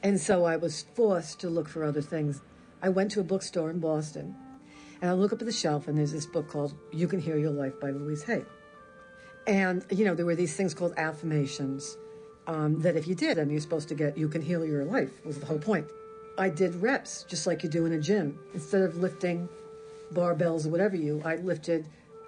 And so I was forced to look for other things. I went to a bookstore in Boston, and I look up at the shelf, and there's this book called You Can Heal Your Life by Louise Hay. And, you know, there were these things called affirmations that if you did them, you're supposed to get, you can heal your life, was the whole point. I did reps, just like you do in a gym. Instead of lifting barbells or whatever I lifted,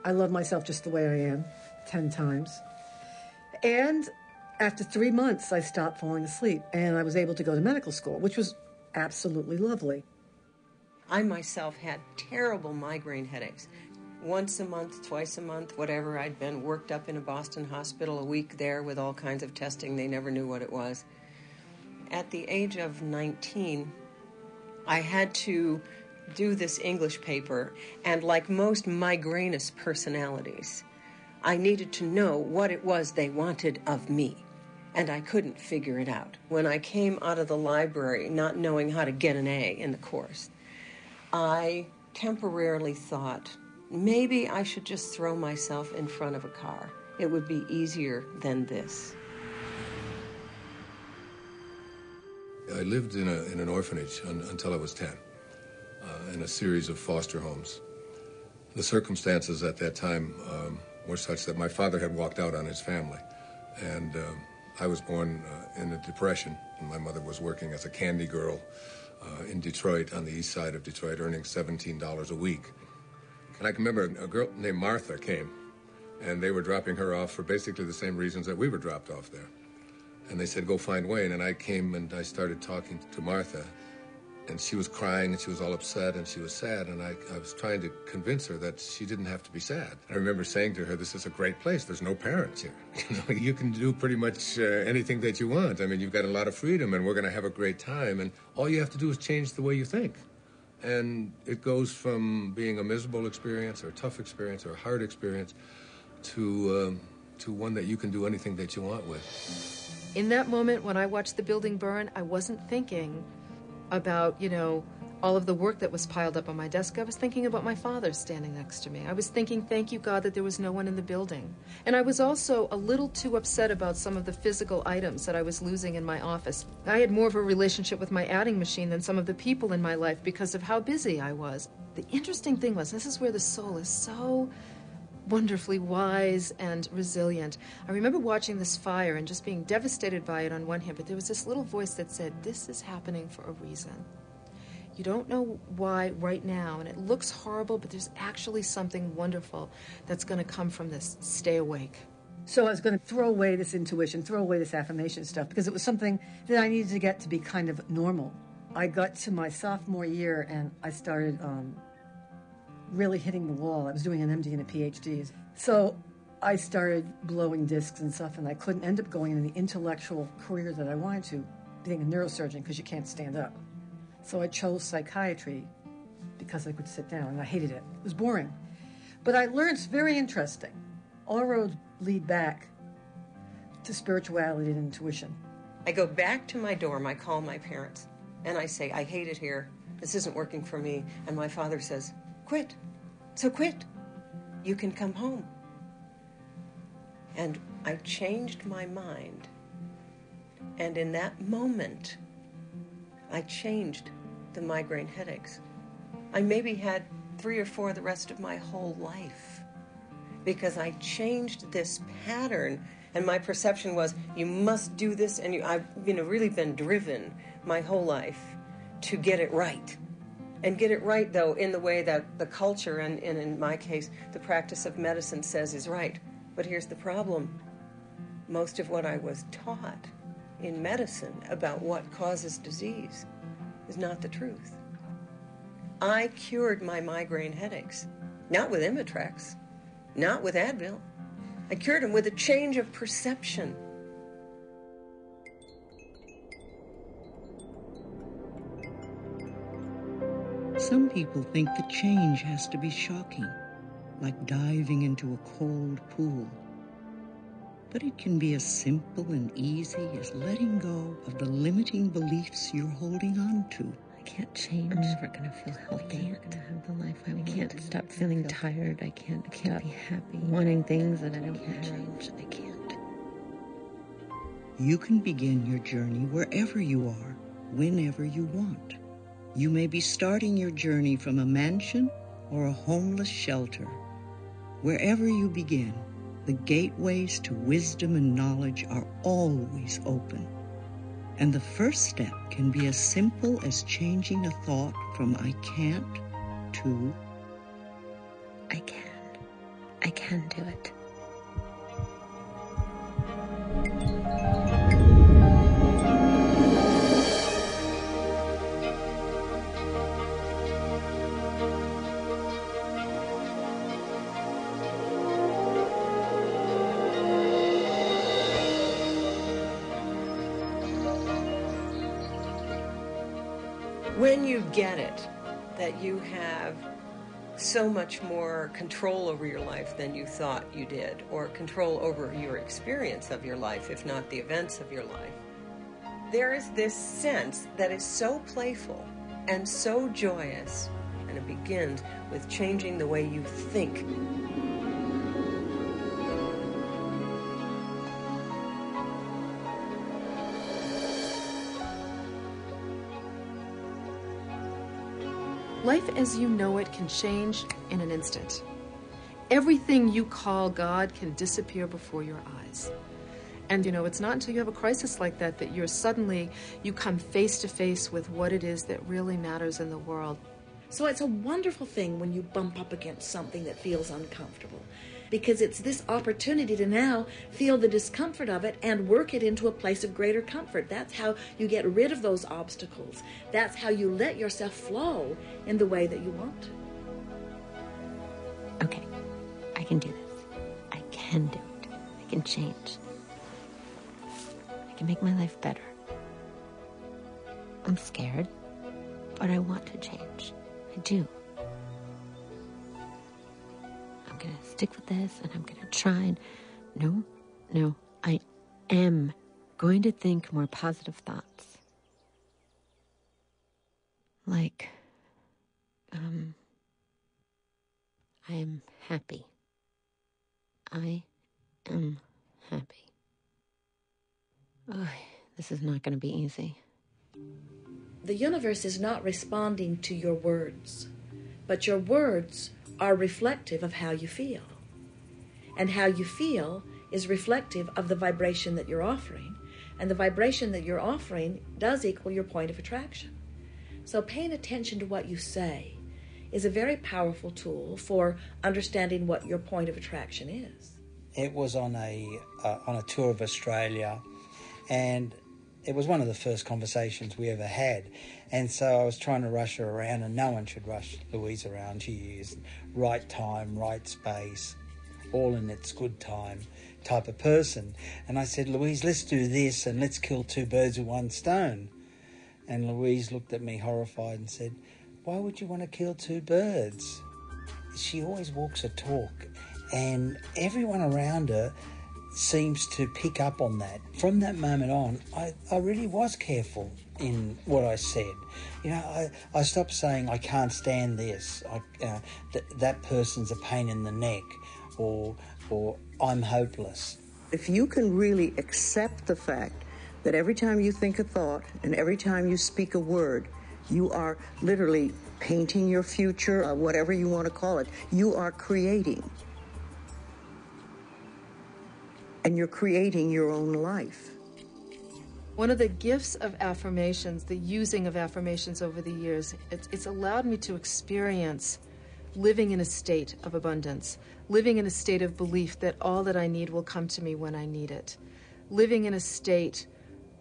I love myself just the way I am, 10 times. And after 3 months, I stopped falling asleep, and I was able to go to medical school, which was absolutely lovely. I myself had terrible migraine headaches. Once a month, twice a month, whatever. I'd been worked up in a Boston hospital, a week there with all kinds of testing. They never knew what it was. At the age of 19, I had to do this English paper, and like most migrainous personalities, I needed to know what it was they wanted of me, and I couldn't figure it out. When I came out of the library not knowing how to get an A in the course, I temporarily thought, maybe I should just throw myself in front of a car. It would be easier than this. I lived in an orphanage until I was 10, in a series of foster homes. The circumstances at that time were such that my father had walked out on his family, and I was born in a depression, and my mother was working as a candy girl in Detroit, on the east side of Detroit, earning $17 a week. And I can remember a girl named Martha came, and they were dropping her off for basically the same reasons that we were dropped off there. And they said, go find Wayne. And I came and I started talking to Martha, and she was crying and she was all upset and she was sad. And I was trying to convince her that she didn't have to be sad. I remember saying to her, this is a great place. There's no parents here. You can do pretty much anything that you want. I mean, you've got a lot of freedom, and we're going to have a great time. And all you have to do is change the way you think. And it goes from being a miserable experience or a tough experience or a hard experience to one that you can do anything that you want with. In that moment when I watched the building burn, I wasn't thinking about, all of the work that was piled up on my desk. I was thinking about my father standing next to me. I was thinking, thank you, God, that there was no one in the building. And I was also a little too upset about some of the physical items that I was losing in my office. I had more of a relationship with my adding machine than some of the people in my life because of how busy I was. The interesting thing was, this is where the soul is so wonderfully wise and resilient. I remember watching this fire and just being devastated by it on one hand, but there was this little voice that said, this is happening for a reason. You don't know why right now, and it looks horrible, but there's actually something wonderful that's going to come from this. Stay awake. So I was going to throw away this intuition, throw away this affirmation stuff, because it was something that I needed to get to be kind of normal. I got to my sophomore year, and I started really hitting the wall. I was doing an MD and a PhD. So I started blowing discs and stuff, and I couldn't end up going in the intellectual career that I wanted to, being a neurosurgeon, because you can't stand up. So I chose psychiatry because I could sit down, and I hated it. It was boring. But I learned, it's very interesting. All roads lead back to spirituality and intuition. I go back to my dorm, I call my parents, and I say, I hate it here. This isn't working for me. And my father says, quit. So quit. You can come home. And I changed my mind. And in that moment, I changed the migraine headaches. I maybe had 3 or 4 the rest of my whole life because I changed this pattern, and my perception was, you must do this, and I've really been driven my whole life to get it right. And get it right, though, in the way that the culture, and in my case, the practice of medicine says is right. But here's the problem. Most of what I was taught in medicine about what causes disease is not the truth. I cured my migraine headaches, not with Imitrex, not with Advil. I cured them with a change of perception. Some people think that change has to be shocking, like diving into a cold pool. But it can be as simple and easy as letting go of the limiting beliefs you're holding on to. I can't change. I'm never going to feel healthy. I'm never going to have the life I want. I can't stop feeling tired. I can't be happy. Wanting things that I don't change. I can't. You can begin your journey wherever you are whenever you want. You may be starting your journey from a mansion or a homeless shelter. Wherever you begin, the gateways to wisdom and knowledge are always open. And the first step can be as simple as changing a thought from I can't to I can. I can do it. When you get it, that you have so much more control over your life than you thought you did, or control over your experience of your life, if not the events of your life, there is this sense that is so playful and so joyous, and it begins with changing the way you think. Life as you know it can change in an instant. Everything you call God can disappear before your eyes. And it's not until you have a crisis like that that you come face to face with what it is that really matters in the world. So it's a wonderful thing when you bump up against something that feels uncomfortable, because it's this opportunity to now feel the discomfort of it and work it into a place of greater comfort. That's how you get rid of those obstacles. That's how you let yourself flow in the way that you want to. Okay, I can do this. I can do it. I can change. I can make my life better. I'm scared, but I want to change. I do. I'm going to stick with this, and I'm going to try. No, I am going to think more positive thoughts. Like, I am happy. I am happy. Oh, this is not going to be easy. The universe is not responding to your words, but your words are reflective of how you feel. And how you feel is reflective of the vibration that you're offering. And the vibration that you're offering does equal your point of attraction. So paying attention to what you say is a very powerful tool for understanding what your point of attraction is. It was on a tour of Australia, and it was one of the first conversations we ever had. And so I was trying to rush her around, and no one should rush Louise around. She is right time, right space, all in its good time type of person. And I said, Louise, let's do this and let's kill two birds with one stone. And Louise looked at me horrified and said, why would you want to kill two birds? She always walks a talk, and everyone around her seems to pick up on that. From that moment on, I really was careful in what I said. I stopped saying, I can't stand this, that person's a pain in the neck, or I'm hopeless. If you can really accept the fact that every time you think a thought and every time you speak a word, you are literally painting your future, whatever you want to call it, you are creating. And you're creating your own life. One of the gifts of affirmations, the using of affirmations over the years, it's allowed me to experience living in a state of abundance, living in a state of belief that all that I need will come to me when I need it, living in a state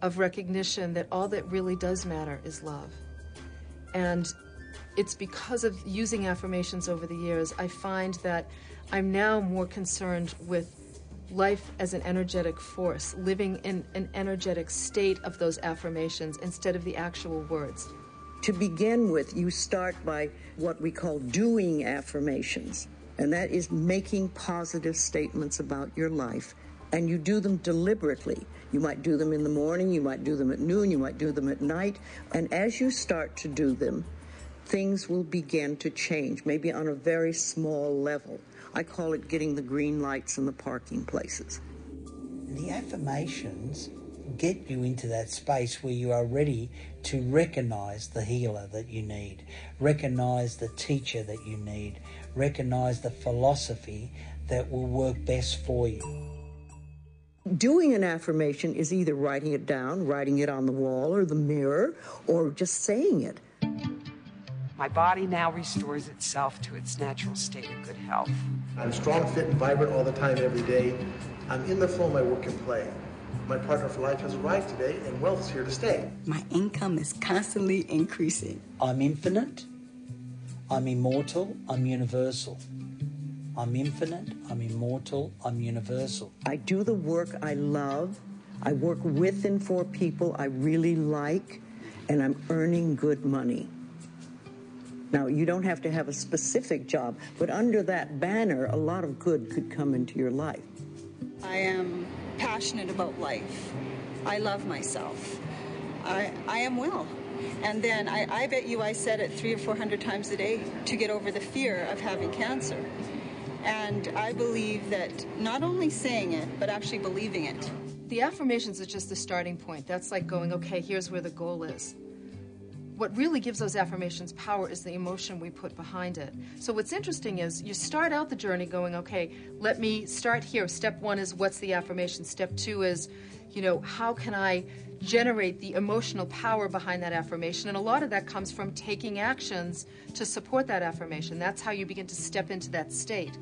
of recognition that all that really does matter is love. And it's because of using affirmations over the years, I find that I'm now more concerned with life as an energetic force, living in an energetic state of those affirmations instead of the actual words. To begin with, you start by what we call doing affirmations, and that is making positive statements about your life, and you do them deliberately. You might do them in the morning, you might do them at noon, you might do them at night, and as you start to do them, things will begin to change, maybe on a very small level. I call it getting the green lights in the parking places. The affirmations get you into that space where you are ready to recognise the healer that you need, recognise the teacher that you need, recognise the philosophy that will work best for you. Doing an affirmation is either writing it down, writing it on the wall or the mirror, or just saying it. My body now restores itself to its natural state of good health. I'm strong, fit, and vibrant all the time, every day. I'm in the flow of my work and play. My partner for life has arrived today, and wealth is here to stay. My income is constantly increasing. I'm infinite, I'm immortal, I'm universal. I'm infinite, I'm immortal, I'm universal. I do the work I love. I work with and for people I really like, and I'm earning good money. Now, you don't have to have a specific job, but under that banner, a lot of good could come into your life. I am passionate about life. I love myself. I am well. And then I bet you I said it 300 or 400 times a day to get over the fear of having cancer. And I believe that not only saying it, but actually believing it. The affirmations are just the starting point. That's like going, okay, here's where the goal is. What really gives those affirmations power is the emotion we put behind it. So what's interesting is you start out the journey going, okay, let me start here. Step 1 is what's the affirmation? Step 2 is, how can I generate the emotional power behind that affirmation? And a lot of that comes from taking actions to support that affirmation. That's how you begin to step into that state.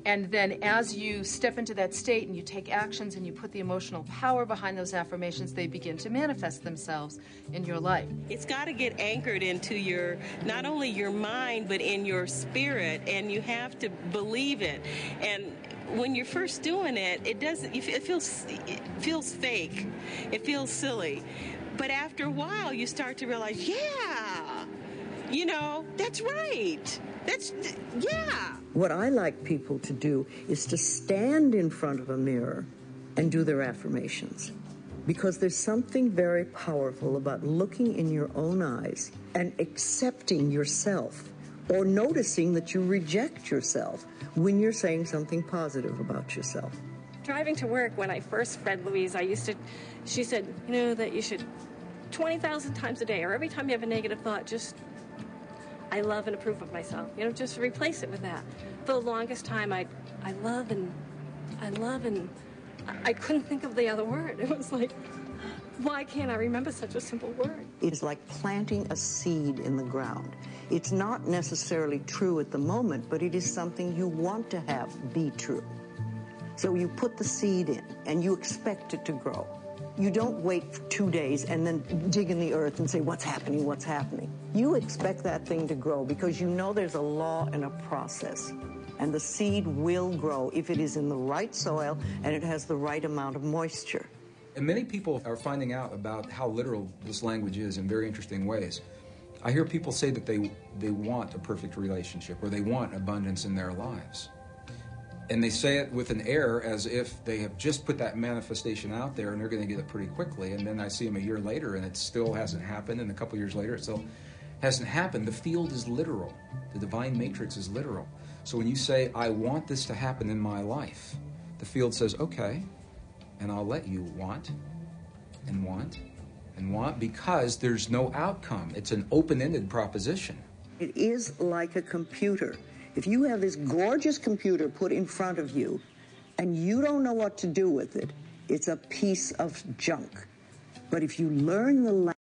And then as you step into that state and you take actions and you put the emotional power behind those affirmations, they begin to manifest themselves in your life. It's got to get anchored into not only your mind, but in your spirit, and you have to believe it. And when you're first doing it, it feels fake. It feels silly. But after a while, you start to realize, that's right. Yeah. What I like people to do is to stand in front of a mirror and do their affirmations. Because there's something very powerful about looking in your own eyes and accepting yourself, or noticing that you reject yourself when you're saying something positive about yourself. Driving to work, when I first read Louise, she said, that you should 20,000 times a day, or every time you have a negative thought, just, I love and approve of myself. Just replace it with that. For the longest time, I love and I couldn't think of the other word. It was like, why can't I remember such a simple word? It's like planting a seed in the ground. It's not necessarily true at the moment, but it is something you want to have be true. So you put the seed in, and you expect it to grow. You don't wait for 2 days and then dig in the earth and say, what's happening, what's happening? You expect that thing to grow because you know there's a law and a process. And the seed will grow if it is in the right soil and it has the right amount of moisture. And many people are finding out about how literal this language is in very interesting ways. I hear people say that they want a perfect relationship, or they want abundance in their lives. And they say it with an air as if they have just put that manifestation out there and they're going to get it pretty quickly. And then I see them a year later and it still hasn't happened. And a couple years later it still hasn't happened. The field is literal. The divine matrix is literal. So when you say, I want this to happen in my life, the field says, okay, and I'll let you want and want and want, because there's no outcome. It's an open-ended proposition. It is like a computer. If you have this gorgeous computer put in front of you and you don't know what to do with it, it's a piece of junk. But if you learn the language,